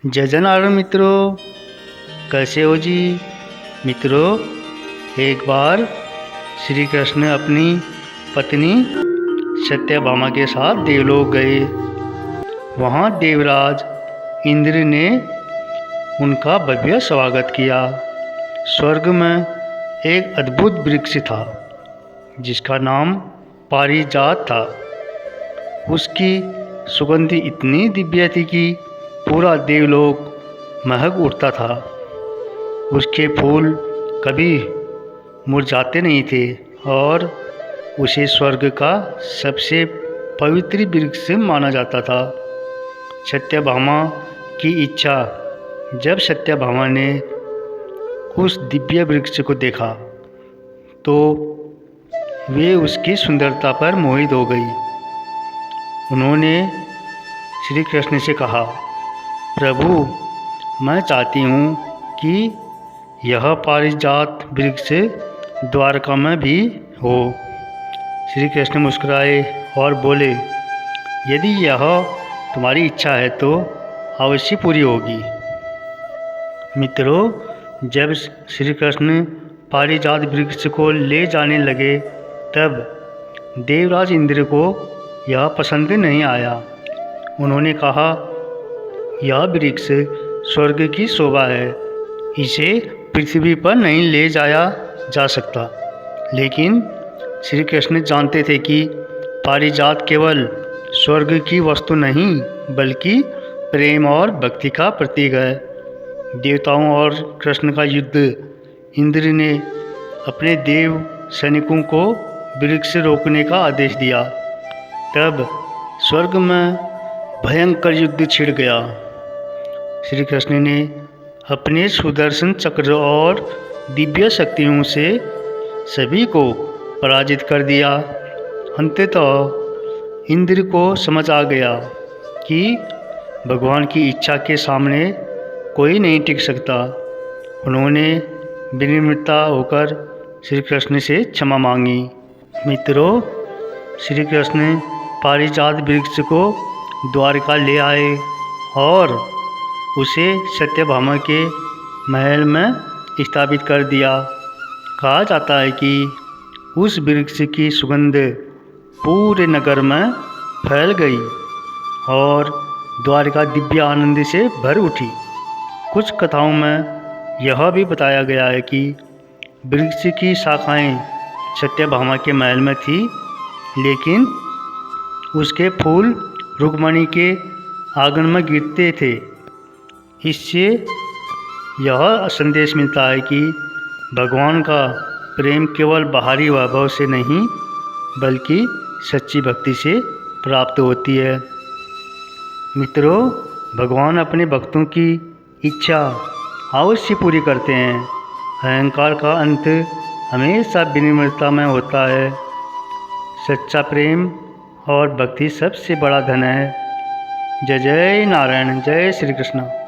जय जनार्दन मित्रों, कैसे हो जी। मित्रों, एक बार श्री कृष्ण अपनी पत्नी सत्यभामा के साथ देवलोक गए। वहाँ देवराज इंद्र ने उनका भव्य स्वागत किया। स्वर्ग में एक अद्भुत वृक्ष था जिसका नाम पारिजात था। उसकी सुगंध इतनी दिव्य थी कि पूरा देवलोक महक उठता था। उसके फूल कभी मुरझाते नहीं थे और उसे स्वर्ग का सबसे पवित्र वृक्ष माना जाता था। सत्यभामा की इच्छा। जब सत्यभामा ने उस दिव्य वृक्ष को देखा तो वे उसकी सुंदरता पर मोहित हो गई। उन्होंने श्री कृष्ण से कहा, प्रभु, मैं चाहती हूँ कि यह पारिजात वृक्ष द्वारका में भी हो। श्री कृष्ण मुस्कुराए और बोले, यदि यह तुम्हारी इच्छा है तो अवश्य पूरी होगी। मित्रों, जब श्री कृष्ण पारिजात वृक्ष को ले जाने लगे तब देवराज इंद्र को यह पसंद नहीं आया। उन्होंने कहा, यह वृक्ष स्वर्ग की शोभा है, इसे पृथ्वी पर नहीं ले जाया जा सकता। लेकिन श्री कृष्ण जानते थे कि पारिजात केवल स्वर्ग की वस्तु नहीं बल्कि प्रेम और भक्ति का प्रतीक है। देवताओं और कृष्ण का युद्ध। इंद्र ने अपने देव सैनिकों को वृक्ष रोकने का आदेश दिया। तब स्वर्ग में भयंकर युद्ध छिड़ गया। श्री कृष्ण ने अपने सुदर्शन चक्र और दिव्य शक्तियों से सभी को पराजित कर दिया। अंततः इंद्र को समझ आ गया कि भगवान की इच्छा के सामने कोई नहीं टिक सकता। उन्होंने विनम्रता होकर श्री कृष्ण से क्षमा मांगी। मित्रों, श्री कृष्ण पारिजात वृक्ष को द्वारका ले आए और उसे सत्यभामा के महल में स्थापित कर दिया। कहा जाता है कि उस वृक्ष की सुगंध पूरे नगर में फैल गई और द्वारका दिव्य आनंद से भर उठी। कुछ कथाओं में यह भी बताया गया है कि वृक्ष की शाखाएं सत्यभामा के महल में थी, लेकिन उसके फूल रुक्मिणी के आंगन में गिरते थे। इससे यह संदेश मिलता है कि भगवान का प्रेम केवल बाहरी वैभव से नहीं बल्कि सच्ची भक्ति से प्राप्त होती है। मित्रों, भगवान अपने भक्तों की इच्छा अवश्य पूरी करते हैं। अहंकार का अंत हमेशा विनम्रता में होता है। सच्चा प्रेम और भक्ति सबसे बड़ा धन है। जय जय नारायण, जय श्री कृष्ण।